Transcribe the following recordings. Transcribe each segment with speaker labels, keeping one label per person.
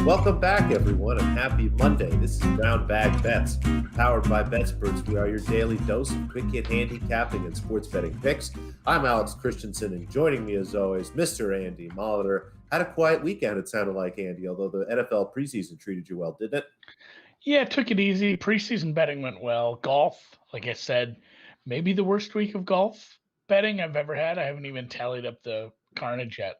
Speaker 1: Welcome back, everyone, and happy Monday. This is Brown Bag Bets, powered by BETSPERTS. We are your daily dose of quick hit handicapping and sports betting picks. I'm Alex Christenson, and joining me, as always, Mr. Andy Molitor. Had a quiet weekend, it sounded like, Andy, although the NFL preseason treated you well, didn't it?
Speaker 2: Yeah, took it easy. Preseason betting went well. Golf, like I said, maybe the worst week of golf betting I've ever had. I haven't even tallied up the carnage yet.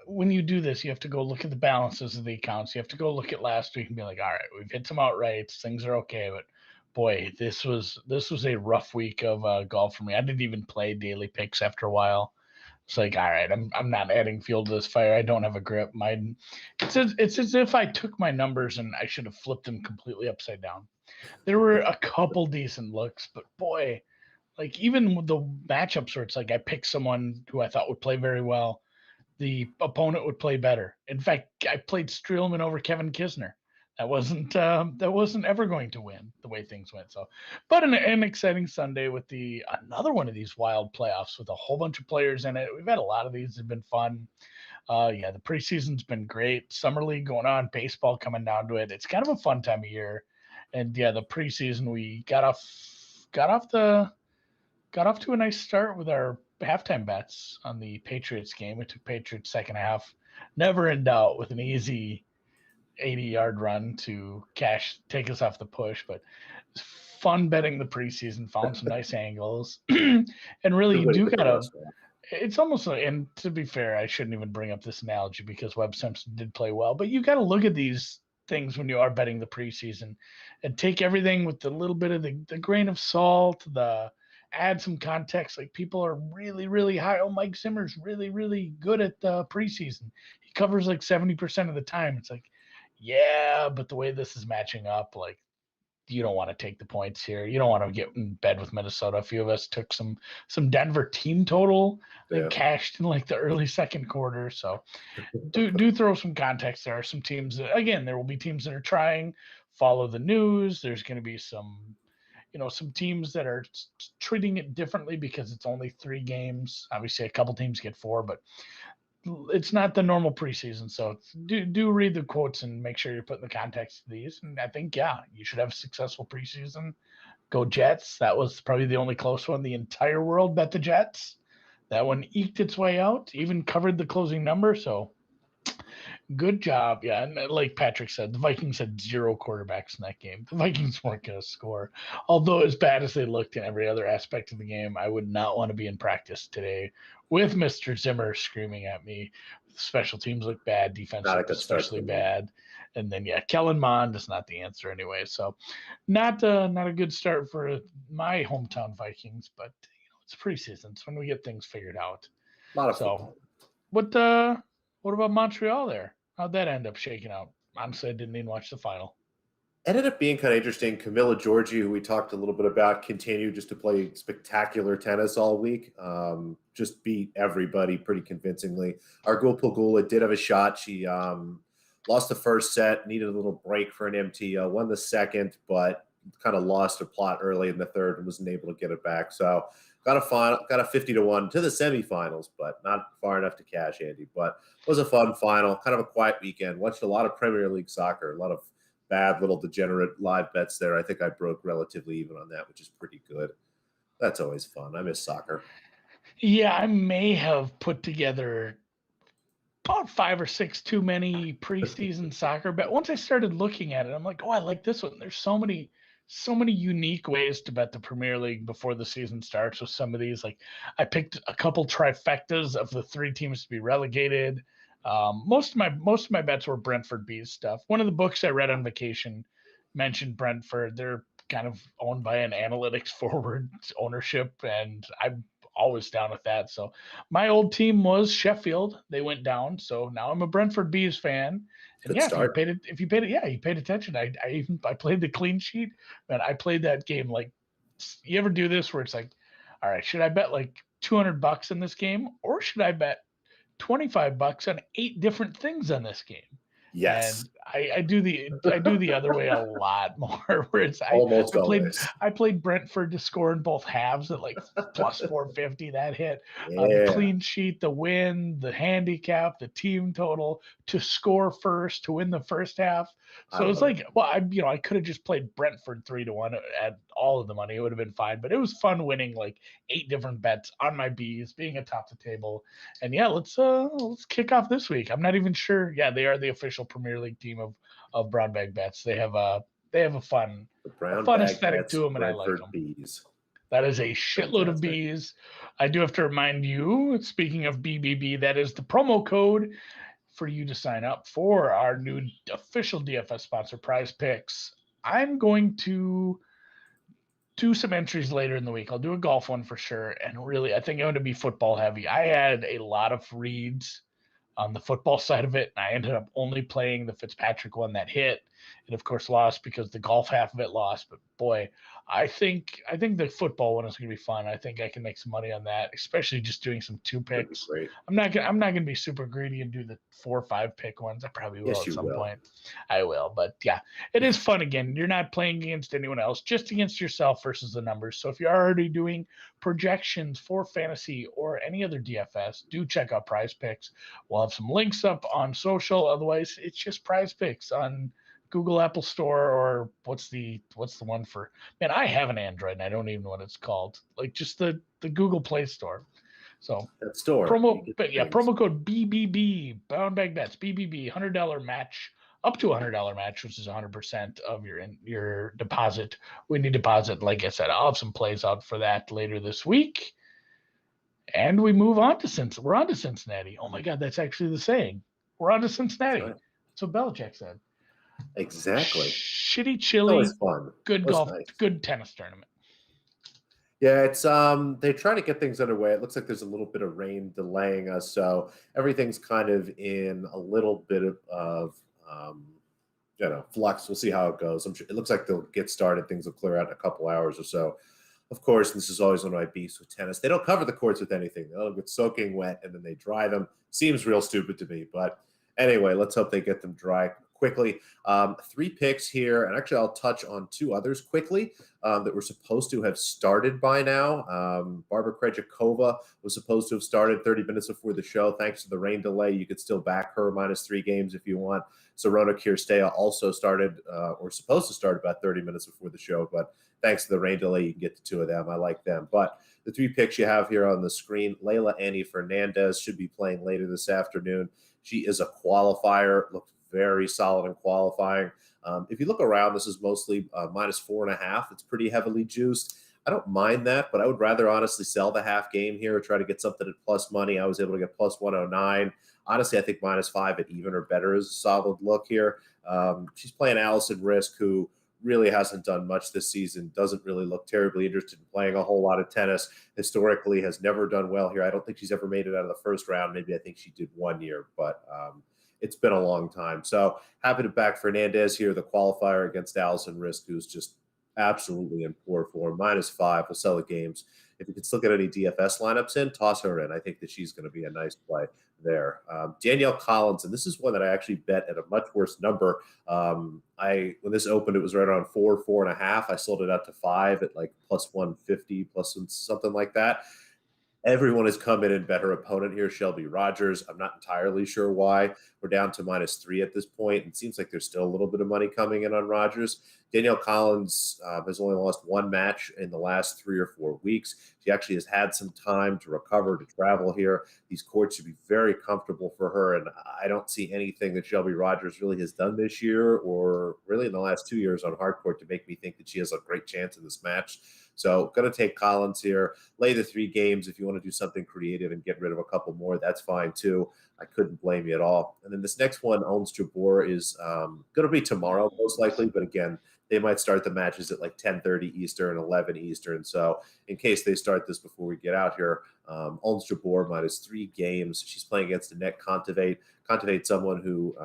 Speaker 2: When you do this, you have to go look at the balances of the accounts. You have to go look at last week and be like, all right, we've hit some outrights, things are okay, but boy, this was a rough week of golf for me. I didn't even play daily picks after a while. It's like, all right, I'm not adding fuel to this fire. I don't have a grip. It's as if I took my numbers and I should have flipped them completely upside down. There were a couple decent looks, but boy, like even with the matchups where it's like I picked someone who I thought would play very well, the opponent would play better. In fact, I played Streelman over Kevin Kisner. That wasn't ever going to win the way things went. So, but an exciting Sunday with another one of these wild playoffs with a whole bunch of players in it. We've had a lot of these. Have been fun. Yeah, the preseason's been great. Summer league going on, baseball coming down to it. It's kind of a fun time of year. And yeah, the preseason we got off to a nice start with our halftime bets on the Patriots game. We took Patriots second half, never in doubt, with an easy 80-yard run to take us off the push. But it's fun betting the preseason, found some nice angles. And really,
Speaker 1: Good
Speaker 2: you
Speaker 1: way to
Speaker 2: do
Speaker 1: get the
Speaker 2: gotta.
Speaker 1: rest off.
Speaker 2: It's almost like, and to be fair, I shouldn't even bring up this analogy because Webb Simpson did play well, but you got to look at these things when you are betting the preseason and take everything with a little bit of the grain of salt, add some context. Like people are really, really high. Oh, Mike Zimmer's really, really good at the preseason. He covers like 70% of the time. It's like, yeah, but the way this is matching up, like you don't want to take the points here. You don't want to get in bed with Minnesota. A few of us took some Denver team total. They
Speaker 1: Yeah.
Speaker 2: cashed in like the early second quarter. So do throw some context. There are some teams that, again, there will be teams that are trying, follow the news. There's going to be some teams that are treating it differently because it's only 3 games. Obviously, a couple teams get 4, but it's not the normal preseason. So do read the quotes and make sure you're putting the context to these. And I think, yeah, you should have a successful preseason. Go Jets. That was probably the only close one. The entire world bet the Jets. That one eked its way out, even covered the closing number. So good job. Yeah. And like Patrick said, the Vikings had 0 quarterbacks in that game. The Vikings weren't going to score. Although, as bad as they looked in every other aspect of the game, I would not want to be in practice today with Mr. Zimmer screaming at me. Special teams look bad. Defense
Speaker 1: Not a
Speaker 2: looked
Speaker 1: good start to
Speaker 2: especially
Speaker 1: the week.
Speaker 2: bad. And then, yeah, Kellen Mond is not the answer anyway. So, not a good start for my hometown Vikings, but it's preseason. It's when we get things figured out.
Speaker 1: A lot of
Speaker 2: So,
Speaker 1: football.
Speaker 2: what about Montreal there? How'd that end up shaking out? Honestly, I didn't even watch the final.
Speaker 1: Ended up being kind of interesting. Camilla Giorgi, who we talked a little bit about, continued just to play spectacular tennis all week. Just beat everybody pretty convincingly. Argul Pogula did have a shot. She lost the first set, needed a little break for an MT, won the second, but kind of lost her plot early in the third and wasn't able to get it back. So got a 50-1 to the semifinals, but not far enough to cash, Andy. But it was a fun final, kind of a quiet weekend. Watched a lot of Premier League soccer, a lot of bad little degenerate live bets there. I think I broke relatively even on that, which is pretty good. That's always fun. I miss soccer.
Speaker 2: Yeah, I may have put together about 5 or 6 too many preseason soccer bet. Once I started looking at it, I'm like, oh, I like this one. There's so many unique ways to bet the Premier League before the season starts with some of these. Like I picked a couple trifectas of the 3 teams to be relegated. Most of my bets were Brentford Bees stuff. One of the books I read on vacation mentioned Brentford. They're kind of owned by an analytics forward ownership, and I'm always down with that. So my old team was Sheffield. They went down, so now I'm a Brentford Bees fan. And
Speaker 1: Good
Speaker 2: yeah,
Speaker 1: start.
Speaker 2: you paid attention. I played the clean sheet, and I played that game like. You ever do this where it's like, all right, should I bet like $200 in this game, or should I bet $25 on 8 different things on this game?
Speaker 1: Yes,
Speaker 2: And I do the other way a lot more. Whereas
Speaker 1: almost always.
Speaker 2: I played Brentford to score in both halves at like plus 450. That hit the
Speaker 1: Yeah,
Speaker 2: clean sheet, the win, the handicap, the team total to score first to win the first half.
Speaker 1: I
Speaker 2: So it's
Speaker 1: love it.
Speaker 2: like, well, I could have just played Brentford 3-1 at all of the money. It would have been fine. But it was fun winning like 8 different bets on my B's, being atop the table. And yeah, let's kick off this week. I'm not even sure. Yeah, they are the official Premier League team of Brown Bag Bets. They have a
Speaker 1: The
Speaker 2: a
Speaker 1: brown
Speaker 2: fun
Speaker 1: bag
Speaker 2: aesthetic to
Speaker 1: bets,
Speaker 2: them, and I like
Speaker 1: Brentford
Speaker 2: them.
Speaker 1: bees.
Speaker 2: That is a shitload of
Speaker 1: Fantastic.
Speaker 2: bees. I do have to remind you, speaking of BBB, that is the promo code for you to sign up for our new official DFS sponsor, Prize Picks. I'm going to do some entries later in the week. I'll do a golf one for sure. And really, I think I'm going to be football heavy. I had a lot of reads on the football side of it. And I ended up only playing the Fitzpatrick one that hit, and of course lost because the golf half of it lost. But boy, I think the football one is going to be fun. I think I can make some money on that, especially just doing some two
Speaker 1: That'd be
Speaker 2: picks.
Speaker 1: great.
Speaker 2: I'm not gonna be super greedy and do the 4 or 5 pick ones. I probably will
Speaker 1: Yes,
Speaker 2: at
Speaker 1: you
Speaker 2: some
Speaker 1: will.
Speaker 2: point. I will, but yeah, it is fun again. You're not playing against anyone else, just against yourself versus the numbers. So if you're already doing projections for fantasy or any other DFS, do check out Prize Picks. We'll have some links up on social. Otherwise, it's just Prize Picks on Google Apple Store, or what's the one for, man, I have an Android and I don't even know what it's called. Like just the Google Play Store. So
Speaker 1: That store, you get the things.
Speaker 2: promo code BBB, Bound Bag Bets, BBB, $100 match, up to $100 match, which is 100% of your deposit. When you deposit, like I said, I'll have some plays out for that later this week. And we move on to Cincinnati. We're on to Cincinnati. Oh my God, that's actually the saying. We're on to
Speaker 1: That's
Speaker 2: Cincinnati.
Speaker 1: right.
Speaker 2: That's what Belichick said.
Speaker 1: Exactly.
Speaker 2: Shitty,
Speaker 1: It's always
Speaker 2: chilly,
Speaker 1: fun.
Speaker 2: good
Speaker 1: Always
Speaker 2: golf,
Speaker 1: nice.
Speaker 2: good tennis tournament.
Speaker 1: Yeah, it's they're trying to get things underway. It looks like there's a little bit of rain delaying us, so everything's kind of in a little bit of um, flux. We'll see how it goes. I'm sure it looks like they'll get started. Things will clear out in a couple hours or so. Of course, this is always one of my beefs with tennis. They don't cover the courts with anything. They'll get soaking wet and then they dry them. Seems real stupid to me, but anyway, let's hope they get them dry quickly. 3 picks here, and actually I'll touch on 2 others quickly that were supposed to have started by now. Barbara Krejcikova was supposed to have started 30 minutes before the show. Thanks to the rain delay, you could still back her -3 games if you want. Sorona Kirstea also started or supposed to start about 30 minutes before the show, but thanks to the rain delay, you can get to 2 of them. I like them. But the 3 picks you have here on the screen, Layla Annie Fernandez should be playing later this afternoon. She is a qualifier, looked very solid in qualifying. If you look around, this is mostly -4.5. It's pretty heavily juiced. I don't mind that, but I would rather honestly sell the half game here or try to get something at plus money. I was able to get plus 109. Honestly, I think -5 at even or better is a solid look here. She's playing Allison Risk, who really hasn't done much this season, doesn't really look terribly interested in playing a whole lot of tennis. Historically, has never done well here. I don't think she's ever made it out of the first round. Maybe I think she did 1 year, but it's been a long time. So happy to back Fernandez here, the qualifier against Allison Risk, who's just absolutely in poor form. -5 will sell the games. If you can still get any DFS lineups in, toss her in. I think that she's going to be a nice play there. Danielle Collins, and this is one that I actually bet at a much worse number. When this opened, it was right around 4.5. I sold it out to 5 at like plus 150, plus something like that. Everyone has come in and bet her opponent here, Shelby Rogers. I'm not entirely sure why. We're down to -3 at this point. It seems like there's still a little bit of money coming in on Rogers. Danielle Collins has only lost 1 match in the last 3 or 4 weeks. She actually has had some time to recover, to travel here. These courts should be very comfortable for her, and I don't see anything that Shelby Rogers really has done this year or really in the last 2 years on hard court to make me think that she has a great chance in this match. So going to take Collins here, lay the 3 games. If you want to do something creative and get rid of a couple more, that's fine too. I couldn't blame you at all. And then this next one, Owens Jabeur, is going to be tomorrow most likely. But again, they might start the matches at like 10:30 Eastern, 11 Eastern. So in case they start this before we get out here, Owens Jabeur -3 games. She's playing against Annette Contivate. Contivate, someone who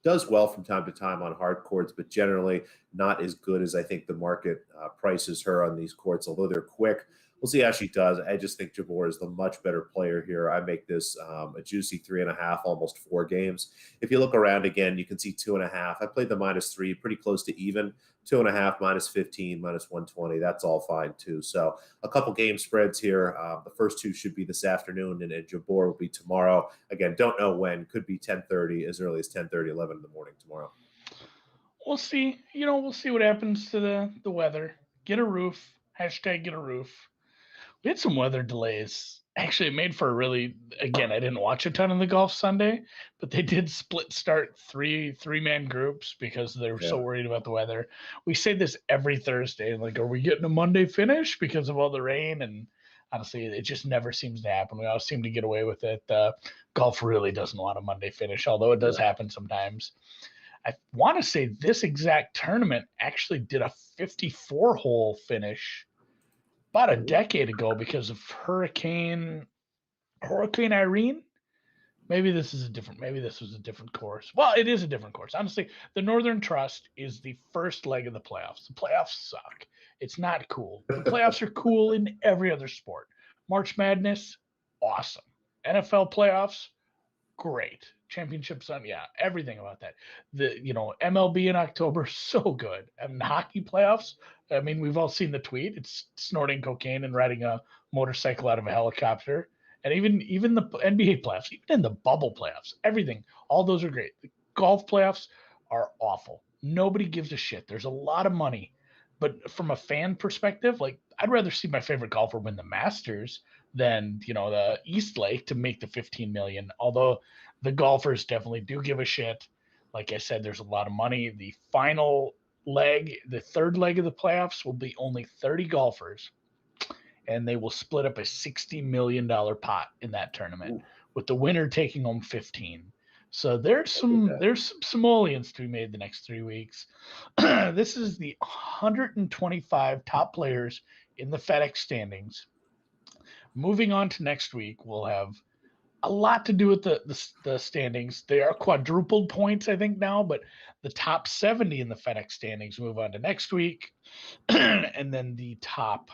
Speaker 1: does well from time to time on hard courts, but generally not as good as I think the market prices her on these courts, although they're quick. We'll we'll see how she does. I just think Jabeur is the much better player here. I make this a juicy 3.5, almost 4 games. If you look around again, you can see 2.5. I played the -3, pretty close to even. 2.5, -15, -120. That's all fine too. So a couple game spreads here. The first 2 should be this afternoon, and Jabeur will be tomorrow. Again, don't know when. Could be 10:30, as early as 10:30, 11 in the morning tomorrow.
Speaker 2: We'll see. We'll see what happens to the weather. Get a roof. Hashtag get a roof. We had some weather delays. Actually, it made for a really, again, I didn't watch a ton of the golf Sunday, but they did split start three-man groups because they were so worried about the weather. We say this every Thursday, like, are we getting a Monday finish because of all the rain? And honestly, it just never seems to happen. We always seem to get away with it. Golf really doesn't want a Monday finish, although it does happen sometimes. I want to say this exact tournament actually did a 54-hole finish about a decade ago because of Hurricane Irene. Maybe this was a different course. Well, it is a different course. Honestly, the Northern Trust is the first leg of the playoffs. The playoffs suck. It's not cool. The playoffs are cool in every other sport. March Madness, awesome. NFL playoffs, great. Championships on, everything about that. The MLB in October, so good. And hockey playoffs, I mean, we've all seen the tweet. It's snorting cocaine and riding a motorcycle out of a helicopter. And even the NBA playoffs, even in the bubble playoffs, everything, all those are great. The golf playoffs are awful. Nobody gives a shit. There's a lot of money. But from a fan perspective, like, I'd rather see my favorite golfer win the Masters than, the East Lake to make the 15 million. Although the golfers definitely do give a shit. Like I said, there's a lot of money. The final leg, the third leg of the playoffs will be only 30 golfers, and they will split up a $60 million pot in that tournament, with the winner taking home 15. So there's some simoleons to be made the next 3 weeks. This is the 125 top players in the FedEx standings. Moving on to next week, we'll have a lot to do with the standings. They are quadrupled points, I think, now, but the top 70 in the FedEx standings move on to next week. And then the top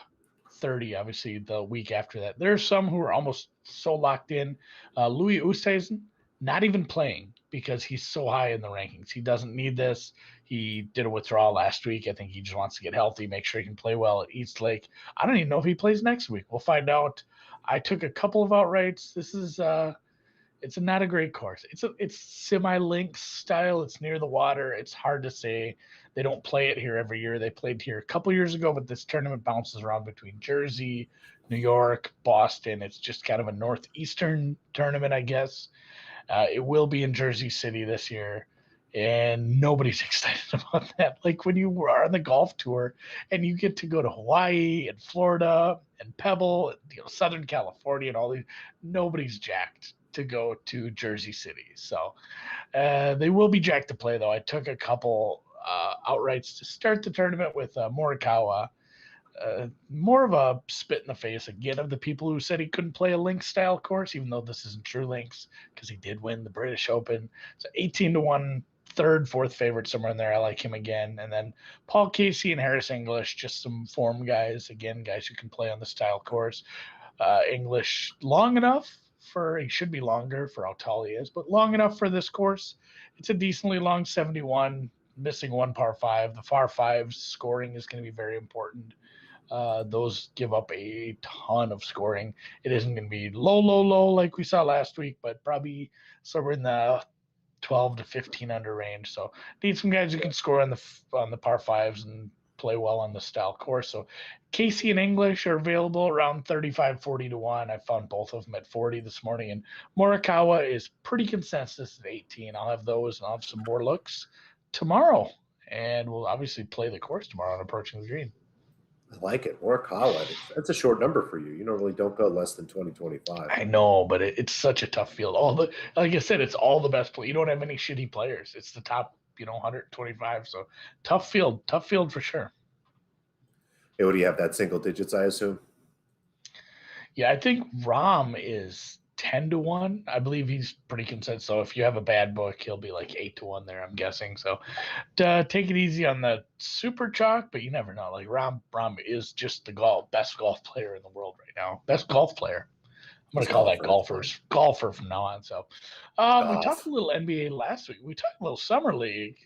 Speaker 2: 30, obviously, the week after that. There are some who are almost so locked in. Louis Oosthuizen, not even playing because he's so high in the rankings. He doesn't need this. He did a withdrawal last week. I think he just wants to get healthy, make sure he can play well at East Lake. I don't even know if he plays next week. We'll find out. I took a couple of outrights. This is it's not a great course. It's semi-links style. It's near the water. It's hard to say. They don't play it here every year. They played here a couple years ago, but this tournament bounces around between Jersey, New York, Boston. It's just kind of a northeastern tournament, I guess. It will be in Jersey City this year, and nobody's excited about that. Like, when you are on the golf tour and you get to go to Hawaii and Florida and Pebble, and, Southern California and all these, nobody's jacked to go to Jersey City. So they will be jacked to play, though. I took a couple outrights to start the tournament with Morikawa. More of a spit in the face again of the people who said he couldn't play a links style course, even though this isn't true links, because he did win the British Open. So 18-1, third, fourth favorite, somewhere in there. I like him again. And then Paul Casey and Harris English, just some form guys, again, guys who can play on the style course. English long enough he should be longer for how tall he is, but long enough for this course. It's a decently long 71, missing one par 5. The par 5 scoring is going to be very important. Those give up a ton of scoring. It isn't going to be low like we saw last week, but probably somewhere in the 12 to 15 under range. So need some guys who can score on the par 5s and play well on the style course. So Casey and English are available around 35-40-1. I found both of them at 40 this morning, and Morikawa is pretty consensus at 18. I'll have those, and I'll have some more looks tomorrow, and we'll obviously play the course tomorrow on Approaching the Green.
Speaker 1: I like it. Morikawa, that's a short number for you. You normally don't go less than 20-25.
Speaker 2: I know, but it's such a tough field. Like I said, it's all the best players. You don't have any shitty players. It's the top, 125. So tough field for sure.
Speaker 1: Hey, what do you have? That single digits, I assume?
Speaker 2: Yeah, I think Rahm is 10-1. I believe he's pretty consistent. So if you have a bad book, he'll be like 8-1 there, I'm guessing. So take it easy on the super chalk, but you never know. Like Rom is just the best golf player in the world right now. Best golf player. I'm going to call that golfer from now on. So we talked a little NBA last week. We talked a little summer league,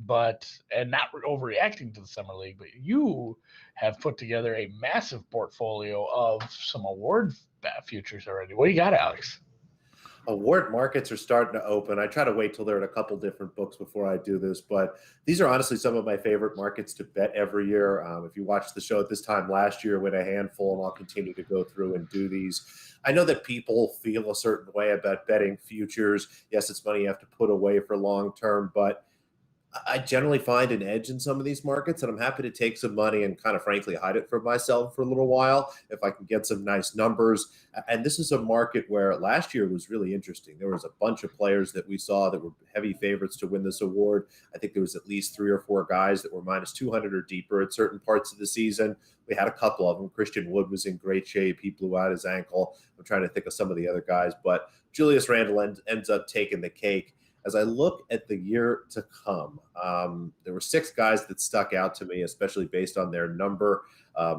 Speaker 2: and not overreacting to the summer league, but you have put together a massive portfolio of some award futures already. What do you got, Alex?
Speaker 1: Award markets are starting to open. I try to wait till they're in a couple different books before I do this, but these are honestly some of my favorite markets to bet every year. If you watched the show at this time last year, win a handful, and I'll continue to go through and do these. I know that people feel a certain way about betting futures. Yes, it's money you have to put away for long term, but I generally find an edge in some of these markets, and I'm happy to take some money and kind of frankly hide it from myself for a little while if I can get some nice numbers. And this is a market where last year was really interesting. There was a bunch of players that we saw that were heavy favorites to win this award. I think there was at least 3 or 4 guys that were minus 200 or deeper at certain parts of the season. We had a couple of them. Christian Wood was in great shape. He blew out his ankle. I'm trying to think of some of the other guys, but Julius Randle ends up taking the cake. As I look at the year to come, there were 6 guys that stuck out to me, especially based on their number.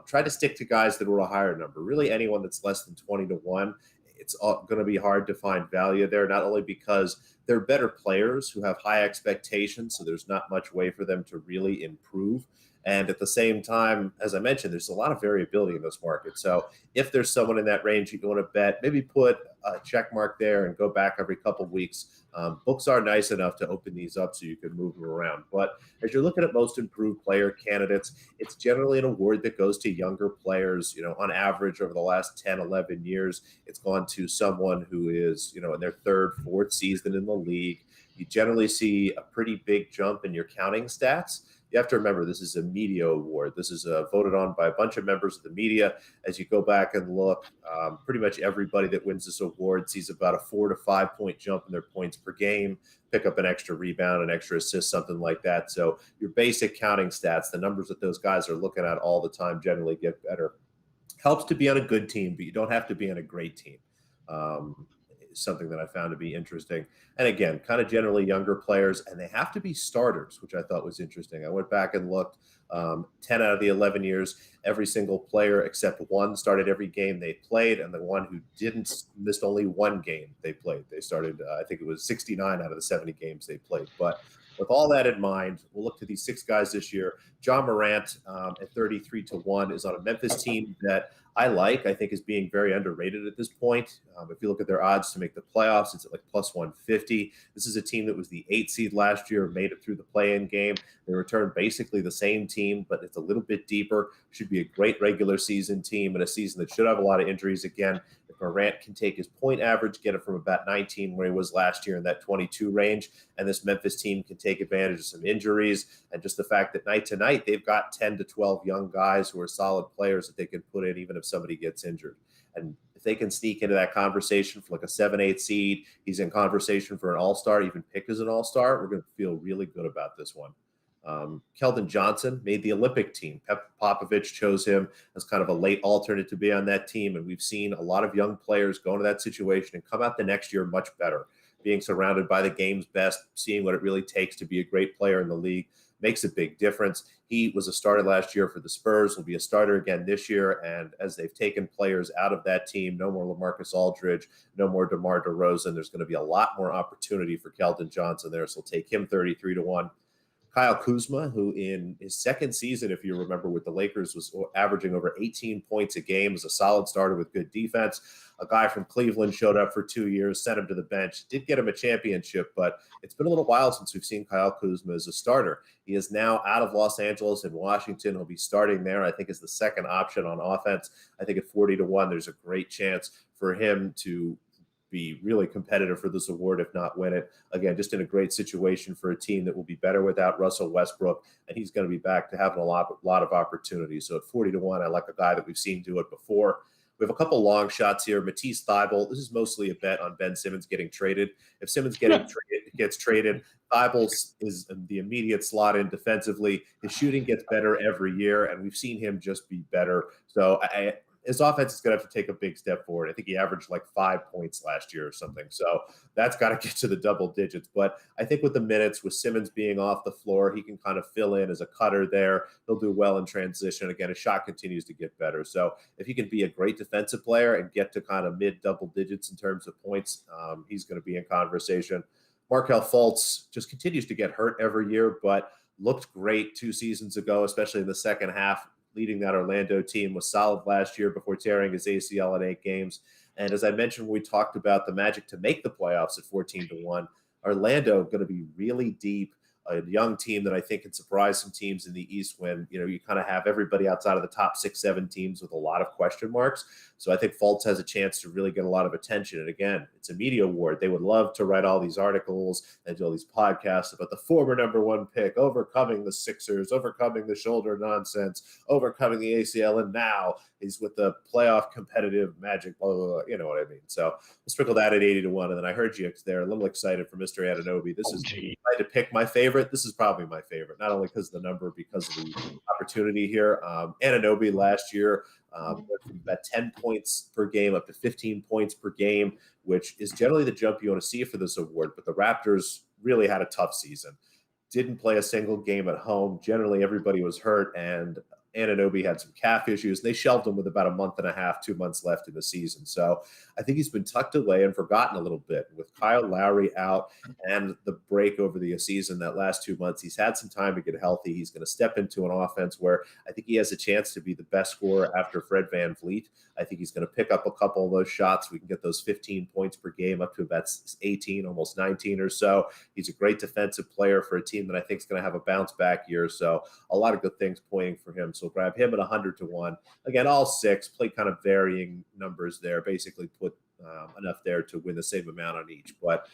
Speaker 1: Try to stick to guys that were a higher number. Really, anyone that's less than 20-1, it's going to be hard to find value there, not only because they're better players who have high expectations, so there's not much way for them to really improve. And at the same time, as I mentioned, there's a lot of variability in those markets. So if there's someone in that range you want to bet, maybe put a check mark there and go back every couple of weeks. Books are nice enough to open these up so you can move them around. But as you're looking at most improved player candidates, it's generally an award that goes to younger players. On average over the last 10, 11 years, it's gone to someone who is, in their 3rd, 4th season in the league. You generally see a pretty big jump in your counting stats. You have to remember, this is a media award. This is voted on by a bunch of members of the media. As you go back and look, pretty much everybody that wins this award sees about a 4 to 5 point jump in their points per game, pick up an extra rebound, an extra assist, something like that. So your basic counting stats, the numbers that those guys are looking at all the time, generally get better. Helps to be on a good team, but you don't have to be on a great team. Something that I found to be interesting. And again, kind of generally younger players, and they have to be starters, which I thought was interesting. I went back and looked. 10 out of the 11 years, every single player except one started every game they played, and the one who didn't missed only one game they played. They started, I think it was 69 out of the 70 games they played. But with all that in mind, we'll look to these 6 guys this year. John Morant at 33-1 is on a Memphis team that I think is being very underrated at this point. If you look at their odds to make the playoffs, it's at like plus 150. This is a team that was the 8th seed last year, made it through the play-in game. They returned basically the same team, but it's a little bit deeper. Should be a great regular season team and a season that should have a lot of injuries again. If Morant can take his point average, get it from about 19 where he was last year in that 22 range, and this Memphis team can take advantage of some injuries and just the fact that night to night they've got 10 to 12 young guys who are solid players that they can put in even if somebody gets injured. And if they can sneak into that conversation for like a 7-8 seed, he's in conversation for an all-star, even picked as an all-star, we're going to feel really good about this one. Keldon Johnson made the Olympic team. Pep Popovich chose him as kind of a late alternate to be on that team, and we've seen a lot of young players go into that situation and come out the next year much better. Being surrounded by the game's best, seeing what it really takes to be a great player in the league makes a big difference. He was a starter last year for the Spurs, will be a starter again this year, and as they've taken players out of that team, no more LaMarcus Aldridge, no more DeMar DeRozan, there's going to be a lot more opportunity for Keldon Johnson there, so take him 33-1. Kyle Kuzma, who in his 2nd season, if you remember, with the Lakers, was averaging over 18 points a game, was a solid starter with good defense. A guy from Cleveland showed up for 2 years, sent him to the bench, did get him a championship, but it's been a little while since we've seen Kyle Kuzma as a starter. He is now out of Los Angeles and Washington. He'll be starting there, I think, as the 2nd option on offense. I think at 40-1, there's a great chance for him to be really competitive for this award, if not win it. Again, just in a great situation for a team that will be better without Russell Westbrook, and he's going to be back to having a lot of opportunities. So at 40-1, I like a guy that we've seen do it before. We have a couple long shots here. Matisse Thybulle, this is mostly a bet on Ben Simmons getting traded. If Simmons gets traded, Thybulle is the immediate slot in defensively. His shooting gets better every year, and we've seen him just be better. So his offense is going to have to take a big step forward. I think he averaged like 5 points last year or something. So that's got to get to the double digits. But I think with the minutes, with Simmons being off the floor, he can kind of fill in as a cutter there. He'll do well in transition. Again, his shot continues to get better. So if he can be a great defensive player and get to kind of mid double digits in terms of points, he's going to be in conversation. Markelle Fultz just continues to get hurt every year, but looked great 2 seasons ago, especially in the second half. Leading that Orlando team, was solid last year before tearing his ACL in 8 games. And as I mentioned, when we talked about the Magic to make the playoffs at 14-1, Orlando going to be really deep, a young team that I think can surprise some teams in the East when, you kind of have everybody outside of the top 6-7 teams with a lot of question marks. So I think Fultz has a chance to really get a lot of attention. And again, it's a media award. They would love to write all these articles and do all these podcasts about the former #1 pick, overcoming the Sixers, overcoming the shoulder nonsense, overcoming the ACL, and now he's with the playoff competitive Magic, blah, blah, blah, you know what I mean? So we'll sprinkle that at 80-1. And then I heard you there, a little excited for Mr. Anunoby. This is, if I had to pick my favorite, this is probably my favorite, not only because of the number, because of the opportunity here. Anunoby last year went from about 10 points per game up to 15 points per game, which is generally the jump you want to see for this award. But the Raptors really had a tough season. Didn't play a single game at home. Generally, everybody was hurt, and Anunoby had some calf issues. They shelved him with about a month and a half, 2 months left in the season. So I think he's been tucked away and forgotten a little bit. With Kyle Lowry out and the break over the season, that last 2 months, he's had some time to get healthy. He's going to step into an offense where I think he has a chance to be the best scorer after Fred VanVleet. I think he's going to pick up a couple of those shots. We can get those 15 points per game up to about 18, almost 19 or so. He's a great defensive player for a team that I think is going to have a bounce back year. So a lot of good things pointing for him. So grab him at 100-1. Again, all 6 play kind of varying numbers there. Basically put enough there to win the same amount on each. But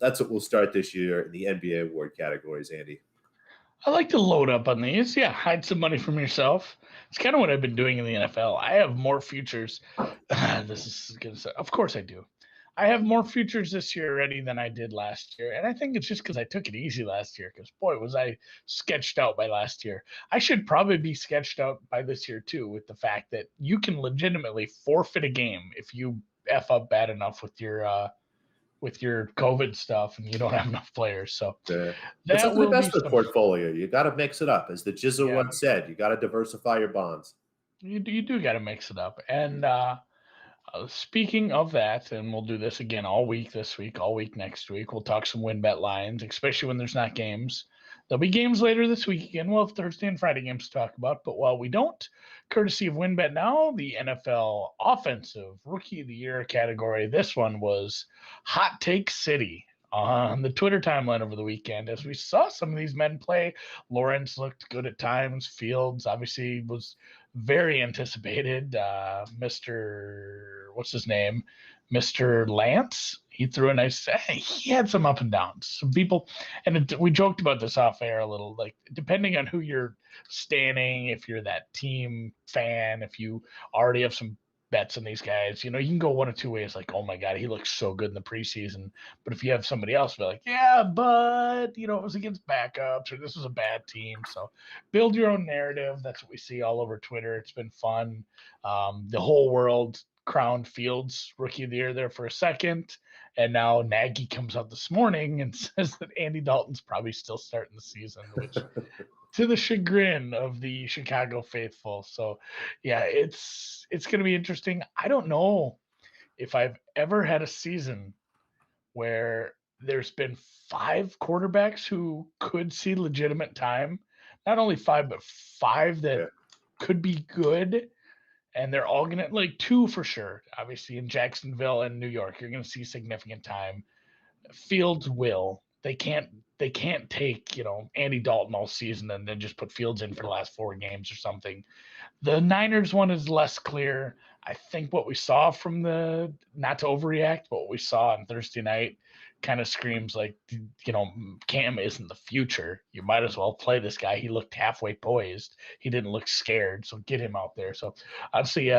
Speaker 1: that's what we'll start this year in the NBA award categories, Andy.
Speaker 2: I like to load up on these. Yeah, hide some money from yourself. It's kind of what I've been doing in the NFL. I have more futures. This is going to say, of course I do. I have more futures this year already than I did last year. And I think it's just because I took it easy last year, because, boy, was I sketched out by last year. I should probably be sketched out by this year, too, with the fact that you can legitimately forfeit a game if you F up bad enough with your COVID stuff and you don't have enough players. So
Speaker 1: that's the best of the portfolio. You got to mix it up. As the Jizzle once said, you got to diversify your bonds.
Speaker 2: You do got to mix it up. And speaking of that, and we'll do this again all week this week, all week next week, we'll talk some WinBet lines, especially when there's not games. There'll be games later this week again. We'll have Thursday and Friday games to talk about. But while we don't, courtesy of WinBet now, the NFL Offensive Rookie of the Year category, this one was Hot Take City on the Twitter timeline over the weekend. As we saw some of these men play, Lawrence looked good at times. Fields obviously was very anticipated. What's his name? Mr. Lance. He threw a nice. He had some up and downs. Some people, and we joked about this off air a little. Like, depending on who you're standing, if you're that team fan, if you already have some bets on these guys, you can go one of two ways. Like, oh my God, he looks so good in the preseason. But if you have somebody else be like, yeah, but it was against backups, or this was a bad team. So build your own narrative. That's what we see all over Twitter. It's been fun. The whole world crowned Fields Rookie of the Year there for a second. And now Nagy comes out this morning and says that Andy Dalton's probably still starting the season, which to the chagrin of the Chicago faithful. So, yeah, it's going to be interesting. I don't know if I've ever had a season where there's been 5 quarterbacks who could see legitimate time. Not only 5, but 5 that could be good. And they're all going to, like, 2 for sure. Obviously, in Jacksonville and New York, you're going to see significant time. Fields will. They can't take, Andy Dalton all season and then just put Fields in for the last 4 games or something. The Niners one is less clear. I think what we saw from not to overreact, but what we saw on Thursday night kind of screams like, Cam isn't the future. You might as well play this guy. He looked halfway poised. He didn't look scared. So get him out there. So obviously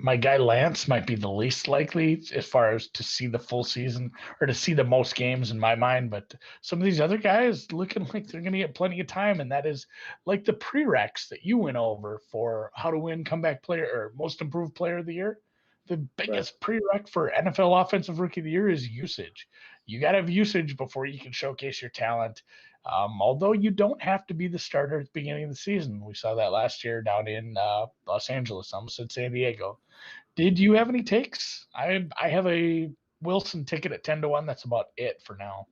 Speaker 2: my guy Lance might be the least likely as far as to see the full season or to see the most games in my mind. But some of these other guys looking like they're going to get plenty of time. And that is like the prereqs that you went over for how to win comeback player or most improved player of the year. The biggest prereq for NFL offensive rookie of the year is usage. You got to have usage before you can showcase your talent. Although you don't have to be the starter at the beginning of the season. We saw that last year down in Los Angeles, almost said San Diego. Did you have any takes? I have a Wilson ticket at 10-1. That's about it for now.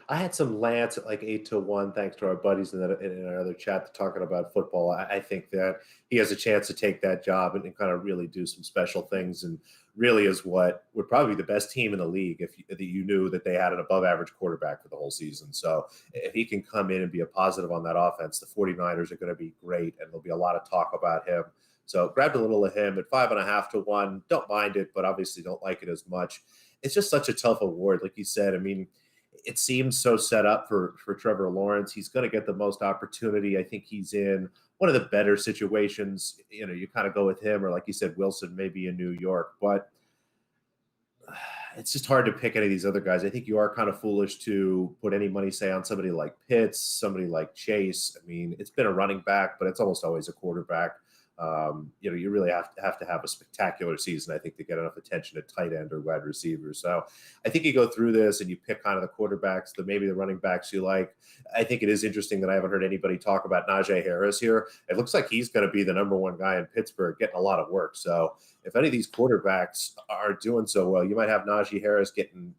Speaker 1: I had some Lance at like 8-1, thanks to our buddies in our other chat talking about football. I think that he has a chance to take that job and kind of really do some special things, and really is what would probably be the best team in the league if you knew that they had an above-average quarterback for the whole season. So if he can come in and be a positive on that offense, the 49ers are going to be great, and there'll be a lot of talk about him. So grabbed a little of him at 5.5-1. Don't mind it, but obviously don't like it as much. It's just such a tough award, like you said. I mean, it seems so set up for Trevor Lawrence. He's going to get the most opportunity. I think he's in one of the better situations. You know, you kind of go with him, or like you said, Wilson, maybe in New York. But it's just hard to pick any of these other guys. I think you are kind of foolish to put any money, say, on somebody like Pitts, somebody like Chase. I mean, it's been a running back, but it's almost always a quarterback. You know, you really have to have a spectacular season, I think, to get enough attention at tight end or wide receiver. So I think you go through this and you pick kind of the quarterbacks, maybe the running backs you like. I think it is interesting that I haven't heard anybody talk about Najee Harris here. It looks like he's going to be the number one guy in Pittsburgh, getting a lot of work. So if any of these quarterbacks are doing so well, you might have Najee Harris getting,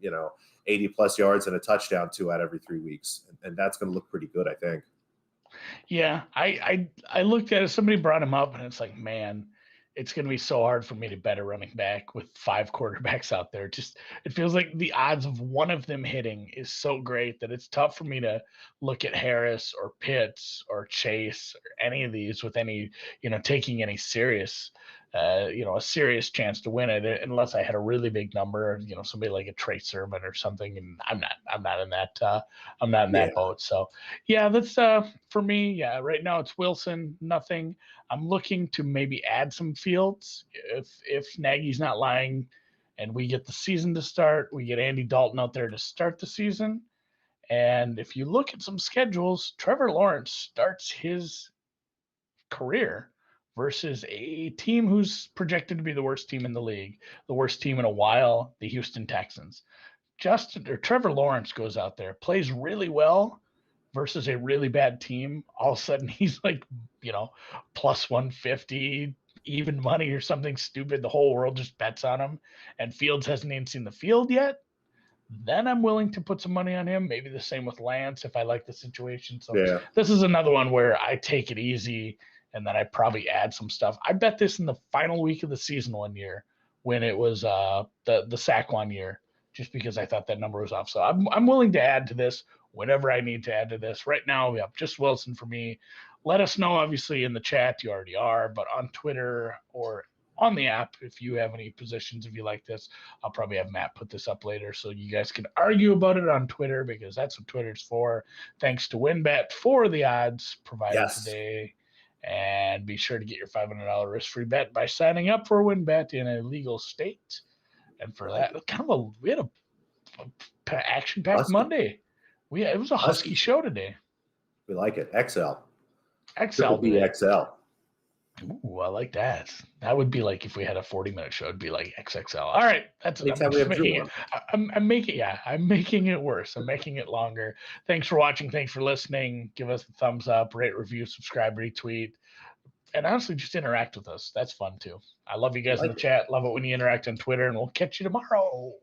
Speaker 1: 80 plus yards and a touchdown 2 out every 3 weeks. And that's going to look pretty good, I think.
Speaker 2: Yeah, I looked at it. Somebody brought him up, and it's like, man, it's going to be so hard for me to bet a running back with 5 quarterbacks out there. Just it feels like the odds of one of them hitting is so great that it's tough for me to look at Harris or Pitts or Chase or any of these with any, taking any serious, a serious chance to win it unless I had a really big number, somebody like a Trey Sermon or something. And I'm not in that boat. So yeah, that's for me. Yeah, right now it's Wilson, nothing. I'm looking to maybe add some Fields if Nagy's not lying, and we get the season to start. We get Andy Dalton out there to start the season, and if you look at some schedules, Trevor Lawrence starts his career versus a team who's projected to be the worst team in the league, the worst team in a while, the Houston Texans. Trevor Lawrence goes out there, plays really well versus a really bad team. All of a sudden he's like, plus 150, even money or something stupid. The whole world just bets on him, and Fields hasn't even seen the field yet. Then I'm willing to put some money on him. Maybe the same with Lance if I like the situation. So This is another one where I take it easy, and then I probably add some stuff. I bet this in the final week of the season one year when it was the Saquon year, just because I thought that number was off. So I'm willing to add to this whenever I need to add to this. Right now, we have just Wilson for me. Let us know, obviously, in the chat. You already are, but on Twitter or on the app, if you have any positions, if you like this, I'll probably have Matt put this up later so you guys can argue about it on Twitter, because that's what Twitter's for. Thanks to WinBet for the odds provided today. And be sure to get your $500 risk-free bet by signing up for WinBet in a legal state. And for that, we had a action-packed Monday. It was a husky show today.
Speaker 1: We like it. XL.
Speaker 2: XL. Ooh, I like that. That would be like if we had a 40-minute show, it'd be like XXL. All right, I'm making it worse. I'm making it longer. Thanks for watching. Thanks for listening. Give us a thumbs up, rate, review, subscribe, retweet, and honestly, just interact with us. That's fun too. I love you guys in the chat. Love it when you interact on Twitter, and we'll catch you tomorrow.